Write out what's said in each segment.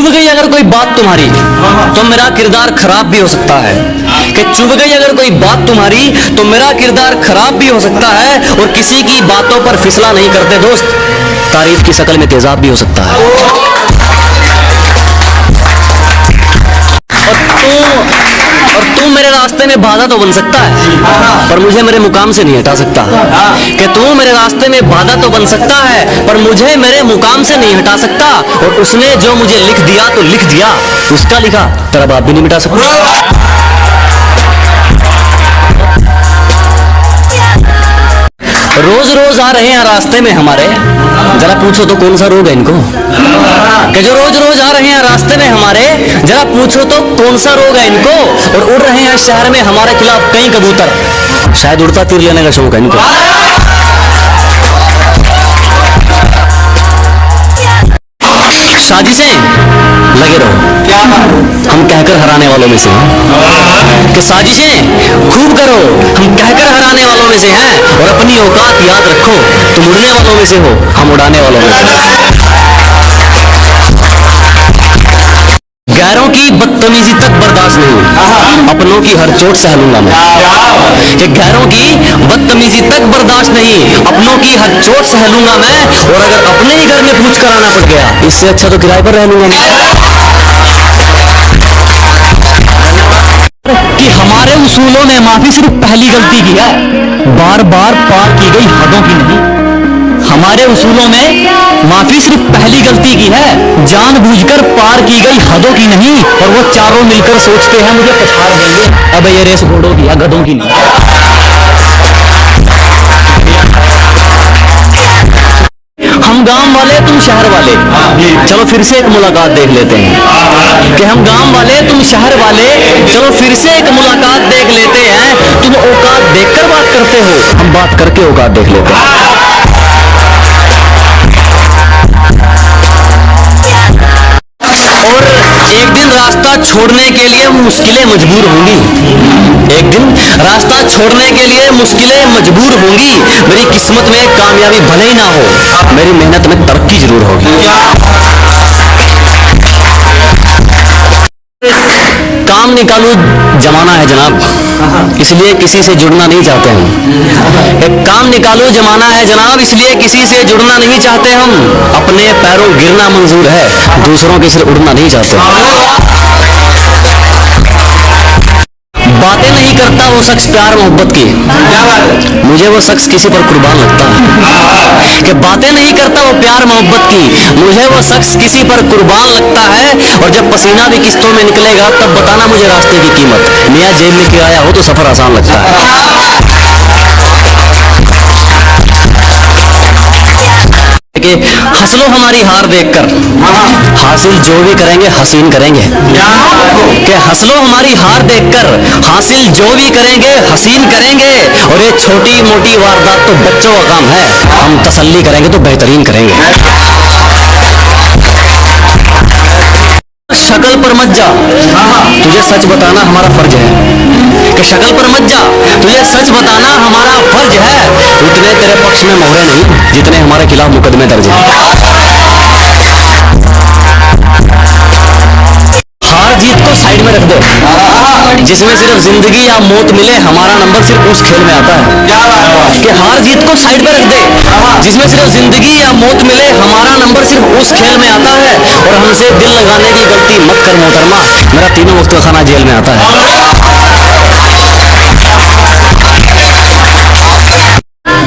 चुभ गई अगर कोई बात तुम्हारी तो मेरा किरदार खराब भी हो सकता है। कि चुभ गई अगर कोई बात तुम्हारी तो मेरा किरदार खराब भी हो सकता है। और किसी की बातों पर फिसला नहीं करते दोस्त, तारीफ की शक्ल में तेजाब भी हो सकता है। और तू मेरे रास्ते में बाधा तो बन सकता है, पर मुझे मेरे मुकाम से नहीं हटा सकता। कि तू मेरे रास्ते में बाधा तो बन सकता है, पर मुझे मेरे मुकाम से नहीं हटा सकता। और उसने जो मुझे लिख दिया तो लिख दिया, उसका लिखा तेरा बाप भी नहीं मिटा सकता। रोज रोज आ रहे हैं रास्ते में हमारे, जरा पूछो तो कौन सा रोग है इनको। कि जो रोज रोज आ रहे हैं रास्ते में हमारे, जरा पूछो तो कौन सा रोग है इनको। और उड़ रहे हैं शहर में हमारे खिलाफ कई कबूतर, शायद उड़ता तीर लेने का शौक है इनको। साजिशें लगे रहो, हम कहकर हराने वालों में से हैं। कि साजिशें खूब करो, हम कहकर हराने वालों में से हैं। और अपनी औकात याद रखो, तुम उड़ने वालों में से हो, हम उड़ाने वालों में से। गैरों की बदतमीजी तक बर्दाश्त नहीं, अपनों की हर चोट सह लूंगा मैं। कि गैरों की बदतमीजी तक बर्दाश्त नहीं, अपनों की हर चोट सह लूंगा मैं। और अगर अपने ही घर में पूछ कर आना पड़ गया, इससे अच्छा तो किराए पर रह लूंगा मैं। कि हमारे उसूलों ने माफी सिर्फ पहली गलती की है, बार बार पार की गई हदों की नहीं। हमारे उसूलों में माफी सिर्फ पहली गलती की है, जानबूझकर पार की गई हदों की नहीं। और वो चारों मिलकर सोचते हैं मुझे पछाड़ देंगे, अब ये रेस घोड़ों की है, गधों की नहीं। हम गांव वाले तुम शहर वाले, चलो फिर से एक मुलाकात देख लेते हैं। कि हम गांव वाले तुम शहर वाले, चलो फिर से एक मुलाकात देख लेते हैं। तुम औकात देखकर बात करते हो, हम बात करके औकात देख लेते हैं। और एक दिन रास्ता छोड़ने के लिए मुश्किलें मजबूर होंगी। एक दिन रास्ता छोड़ने के लिए मुश्किलें मजबूर होंगी। मेरी किस्मत में कामयाबी भले ही ना हो, मेरी मेहनत में तरक्की जरूर होगी। काम निकालू जमाना है जनाब, इसलिए किसी से जुड़ना नहीं चाहते हम। एक काम निकालू जमाना है जनाब, इसलिए किसी से जुड़ना नहीं चाहते हम। अपने पैरों गिरना मंजूर है, दूसरों के सिर उड़ना नहीं चाहते। बातें नहीं करता वो शख्स प्यार मोहब्बत की, मुझे वो शख्स किसी पर कुर्बान लगता है। कि बातें नहीं करता वो प्यार मोहब्बत की, मुझे वो शख्स किसी पर कुर्बान लगता है। और जब पसीना भी किस्तों में निकलेगा तब बताना मुझे रास्ते की कीमत। मियां जेब में किराया हो तो सफर आसान लगता है। कि हंसलो हमारी हार देखकर, हासिल जो भी करेंगे हसीन करेंगे। कि हंसलो हमारी हार देखकर, हासिल जो भी करेंगे हसीन करेंगे। और ये छोटी मोटी वारदात तो बच्चों का काम है, हम तसल्ली करेंगे तो बेहतरीन करेंगे। शक्ल पर मत जा, तुझे सच बताना हमारा फर्ज है। कि शक्ल पर मत जा, तुझे सच बताना हमारा फर्ज है। उतने तेरे पक्ष में मोहरे नहीं जितने हमारे खिलाफ मुकदमे दर्ज हैं। हार जीत को साइड में रख दो, जिसमें सिर्फ जिंदगी या मौत मिले हमारा नंबर सिर्फ उस खेल में आता है। कि हार जीत को साइड में रख दे, जिसमें सिर्फ जिंदगी या मौत मिले हमारा नंबर सिर्फ उस खेल में आता है। और हमसे दिल लगाने की गलती मत कर मोहतरमा, मेरा तीनों वक्त का खाना जेल में आता है।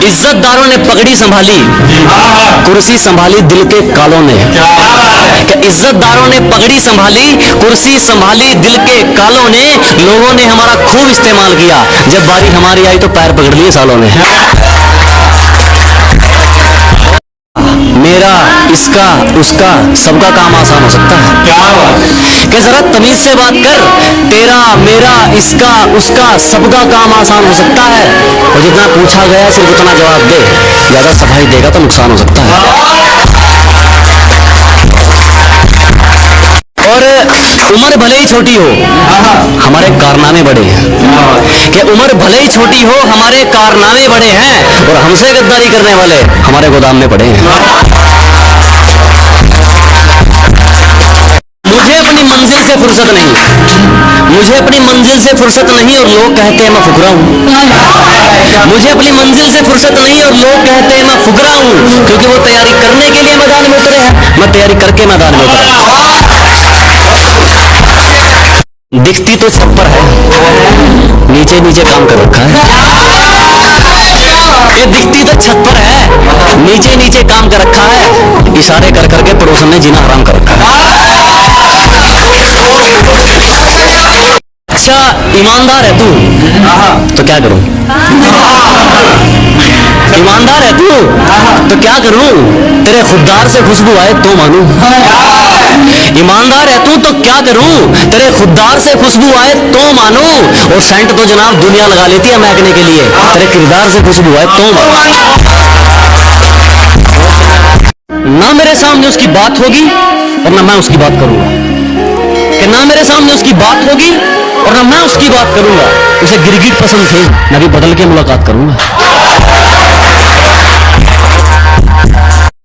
इज्जतदारों ने पगड़ी संभाली, कुर्सी संभाली दिल के कालों ने। इज्जतदारों ने पगड़ी संभाली, कुर्सी संभाली दिल के कालों ने। लोगों ने हमारा खूब इस्तेमाल किया, जब बारी हमारी आई तो पैर पकड़ लिए सालों ने। मेरा इसका उसका सबका काम आसान हो सकता है। कि जरा तमीज से बात कर, तेरा मेरा इसका उसका सबका काम आसान हो सकता है। और जितना पूछा गया सिर्फ उतना जवाब दे, ज्यादा सफाई देगा तो नुकसान हो सकता है। और उम्र भले ही छोटी हो हमारे कारनामे बड़े हैं। कि उम्र भले ही छोटी हो हमारे कारनामे बड़े हैं। और हमसे गद्दारी करने वाले हमारे गोदाम में पड़े हैं। मंजिल से फुर्सत नहीं, मुझे अपनी मंजिल से फुर्सत नहीं और लोग कहते हैं मैं फुकरा हूँ। मुझे अपनी मंजिल से फुर्सत नहीं और लोग कहते हैं मैं फुकरा हूँ, क्योंकि वो तैयारी करने के लिए मैदान में उतरे हैं, मैं तैयारी करके मैदान में उतरा। दिखती तो छप्पर है, नीचे नीचे काम कर रखा है। ये दिखती तो छप्पर है, नीचे नीचे काम कर रखा है, इशारे कर करके पड़ोसन ने जीना हराम कर रखा है। अच्छा ईमानदार है तू, तो क्या करूं? ईमानदार है तू, तो क्या करूं? तेरे खुददार से खुशबू आए तो मानूं। ईमानदार है तू, तो क्या करूं? तेरे खुददार से खुशबू आए तो मानूं। और सेंट तो जनाब दुनिया लगा लेती है महकने के लिए, तेरे किरदार से खुशबू आए तो मानूं। ना मेरे सामने उसकी बात होगी और ना मैं उसकी बात करूंगा, कि ना मेरे सामने उसकी बात होगी और ना मैं उसकी बात करूंगा। उसे गिरगिट पसंद थे, मैं भी बदल के मुलाकात करूंगा।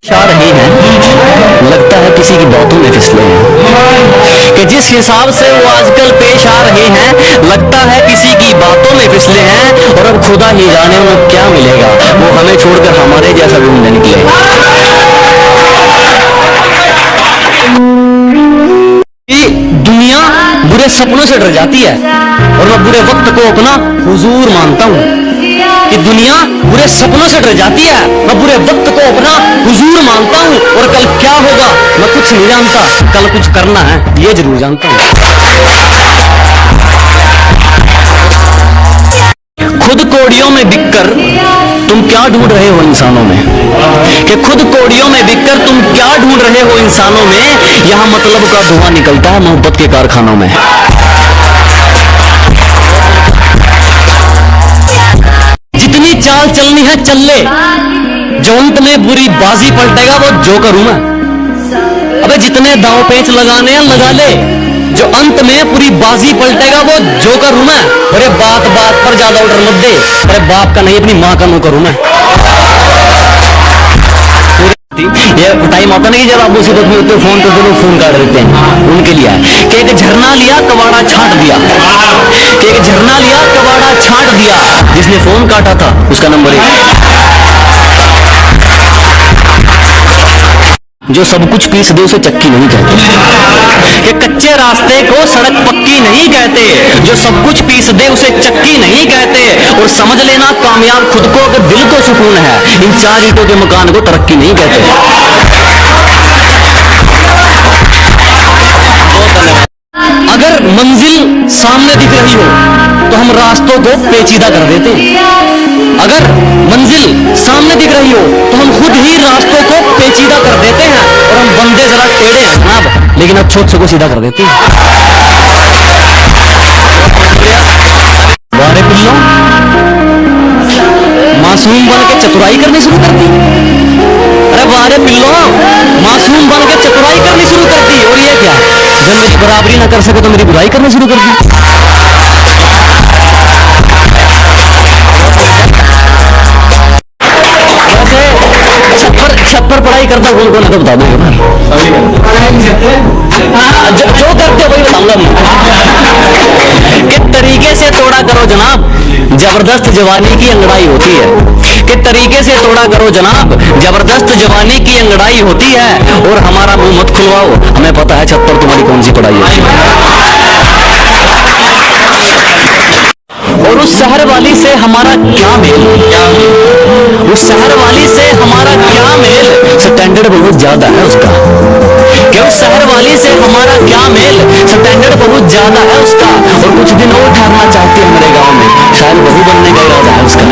चाह रही हैं, लगता है किसी की बातों में फिसले हैं, कि जिस हिसाब से वो आजकल पेश आ रहे हैं, लगता है किसी की बातों में फिसले हैं। और अब खुदा ही जाने उन्हें क्या मिलेगा, वो हमें छोड़कर हमारे जैसा ढूंढने निकले। दुनिया बुरे सपनों से डर जाती है और मैं बुरे वक्त को अपना हुजूर मानता हूँ। कि दुनिया बुरे सपनों से डर जाती है, मैं बुरे वक्त को अपना हुजूर मानता हूँ। और कल क्या होगा मैं कुछ नहीं जानता, कल कुछ करना है ये जरूर जानता हूँ। खुद कोड़ियों में बिककर तुम क्या ढूंढ रहे हो इंसानों में, कि खुद कोड़ियों में बिककर तुम क्या ढूंढ रहे हो इंसानों में। यहां मतलब का धुआं निकलता है मोहब्बत के कारखानों में। जितनी चाल चलनी है चल ले, जो अंत में बुरी बाजी पलटेगा वो जोकर हूं मैं। अबे जितने दांव पेंच लगाने हैं लगा ले, जो अंत में पूरी बाजी पलटेगा वो जोकर हूं मैं। अरे बात बात पर ज्यादा ऑर्डर मत दे, अरे बाप का नहीं अपनी माँ का नौकर हूं मैं। ये टाइम आता नहीं जब आप मुसीबत में होते फोन करते लोग फोन काट देते हैं, उनके लिए कि एक झरना लिया कबाड़ा छांट दिया, कि एक झरना लिया कबाड़ा छांट दिया, जिसने फोन काटा था उसका नंबर 1। जो सब कुछ पीस दे उसे चक्की नहीं कहते, कि कच्चे रास्ते को सड़क पक्की नहीं कहते, जो सब कुछ पीस दे उसे चक्की नहीं कहते। और समझ लेना कामयाब खुद को अगर दिल को सुकून है, इन 4 ईंटों के मकान को तरक्की नहीं कहते। अगर मंजिल सामने दिख रही हो तो हम रास्तों को पेचीदा कर देते हैं। अगर मंजिल सामने दिख रही हो तो हम खुद ही रास्तों को पेचीदा कर देते हैं। और हम बंदे जरा टेढ़े हैं जनाब, लेकिन अब छोट को सीधा कर देते हैं। बारे पिल्लों, मासूम बन के चतुराई करनी शुरू कर दी। अरे बारे पिल्लों, मासूम बन के चतुराई करनी शुरू कर दी। और ये क्या, जब मेरी बराबरी ना कर सके तो मेरी बुराई करनी शुरू कर दी। छप्पर पढ़ाई करता कौन कौन है तो बता दोगे? जो करते वही बताऊंगा मैं। किस तरीके से तोड़ा करो जनाब, जबरदस्त जवानी की अंगड़ाई होती है। किस तरीके से तोड़ा करो जनाब, जबरदस्त जवानी की अंगड़ाई होती है। और हमारा मुंह मत खुलवाओ, हमें पता है छप्पर तुम्हारी कौन सी पढ़ाई है। और उस शहर वाली से हमारा क्या मेल, उस शहर वाली से हमारा क्या मेल, स्टैंडर्ड बहुत ज्यादा है उसका। कि उस शहर वाली से हमारा क्या मेल, स्टैंडर्ड बहुत ज्यादा है उसका। और कुछ दिन और ठहरना चाहती है मेरे गांव में, शायद बहू बनने का इरादा है उसका।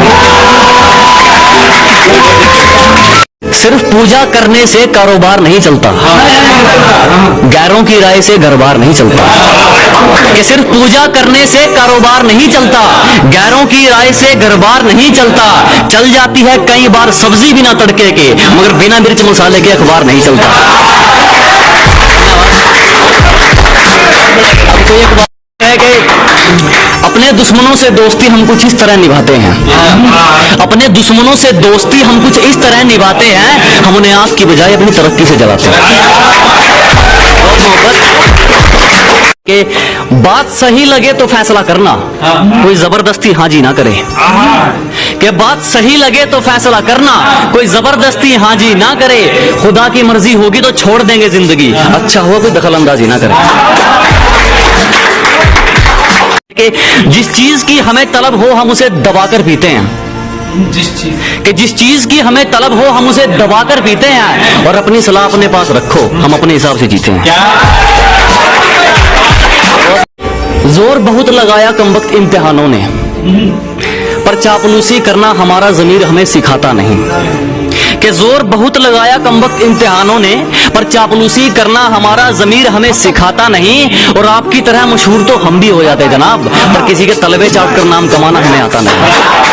सिर्फ पूजा करने से कारोबार नहीं चलता, गैरों की राय से घर बार नहीं चलता। कि सिर्फ पूजा करने से कारोबार नहीं चलता, गैरों की राय से घर बार नहीं चलता। चल जाती है कई बार सब्जी बिना तड़के के, मगर बिना मिर्च मसाले के अखबार नहीं चलता। अब तो एक बात है कि अपने दुश्मनों से दोस्ती हम कुछ इस तरह निभाते हैं, अपने दुश्मनों से दोस्ती हम कुछ इस तरह निभाते हैं, हम उन्हें आग की बजाय अपनी तरक्की से जलाते हैं। कि बात सही लगे तो फैसला करना, कोई जबरदस्ती हाँ जी ना करे। कि बात सही लगे तो फैसला करना, कोई जबरदस्ती हाँ जी ना करे। खुदा की मर्जी होगी तो छोड़ देंगे जिंदगी, अच्छा हुआ कोई दखल अंदाजी ना करे। कि जिस चीज की हमें तलब हो हम उसे दबाकर पीते हैं, जिस चीज की हमें तलब हो हम उसे दबाकर पीते हैं, और अपनी सलाह अपने पास रखो, हम अपने हिसाब से जीते हैं। जोर बहुत लगाया कमबख्त इम्तिहानों ने, पर चापलूसी करना हमारा ज़मीर हमें सिखाता नहीं। कि जोर बहुत लगाया कमबख्त इम्तिहानों ने, पर चापलूसी करना हमारा ज़मीर हमें सिखाता नहीं। और आपकी तरह मशहूर तो हम भी हो जाते जनाब, पर किसी के तलबे चाट कर नाम कमाना हमें आता नहीं।